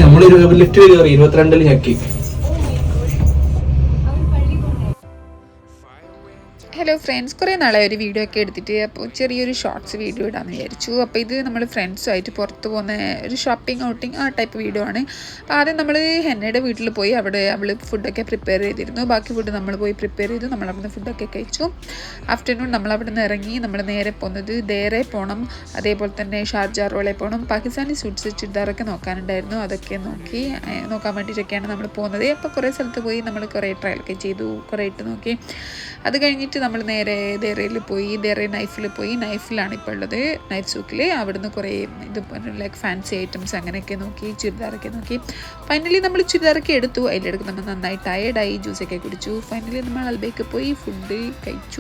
നമ്മളൊരു ലിഫ്റ്റ് കയറി 22 ഞെക്കി. ഹലോ ഫ്രണ്ട്സ്, കുറേ നാളെ ഒരു വീഡിയോ ഒക്കെ എടുത്തിട്ട് അപ്പോൾ ചെറിയൊരു ഷോർട്സ് വീഡിയോ ഇടാമെന്ന് വിചാരിച്ചു. അപ്പോൾ ഇത് നമ്മൾ ഫ്രണ്ട്സുമായിട്ട് പുറത്ത് പോകുന്ന ഒരു ഷോപ്പിംഗ് ഔട്ടിങ് ആ ടൈപ്പ് വീഡിയോ ആണ്. അപ്പോൾ ആദ്യം നമ്മൾ ഹെന്നയുടെ വീട്ടിൽ പോയി അവിടെ അവൾ ഫുഡൊക്കെ പ്രിപ്പയർ ചെയ്തിരുന്നു. ബാക്കി ഫുഡ് നമ്മൾ പോയി പ്രിപ്പയർ ചെയ്തു. നമ്മൾ അവിടുന്ന് ഫുഡൊക്കെ കഴിച്ചു. ആഫ്റ്റർനൂൺ നമ്മൾ അവിടെ നിന്ന് ഇറങ്ങി നമ്മൾ നേരെ പോകുന്നത് ദേറെ പോകണം, അതേപോലെ തന്നെ ഷാർജ റോളെ പോകണം. പാകിസ്ഥാനി സൂട്ട്സ് ചുരിദാറൊക്കെ നോക്കാനുണ്ടായിരുന്നു, അതൊക്കെ നോക്കാൻ വേണ്ടിയിട്ടൊക്കെയാണ് നമ്മൾ പോകുന്നത്. അപ്പോൾ കുറേ സ്ഥലത്ത് പോയി നമ്മൾ കുറേ ട്രയലൊക്കെ ചെയ്തു, കുറേ ഇട്ട് നോക്കി. അത് കഴിഞ്ഞിട്ട് നമ്മൾ നേരെ ദേറയിൽ പോയി. ദേറെ നൈഫിലാണ് ഇപ്പോൾ ഉള്ളത്, നൈഫ് സൂക്കിൽ. അവിടുന്ന് കുറേ ഇത് ലൈക്ക് ഫാൻസി ഐറ്റംസ് അങ്ങനെയൊക്കെ നോക്കി, ചുരിദാറൊക്കെ നോക്കി. ഫൈനലി നമ്മൾ ചുരിദാറൊക്കെ എടുത്തു. അതിലെടുക്ക് നമ്മൾ നന്നായി ടയേർഡായി, ജ്യൂസൊക്കെ കുടിച്ചു. ഫൈനലി നമ്മൾ അൽബയ്ക്ക് പോയി ഫുഡ് കഴിച്ചു.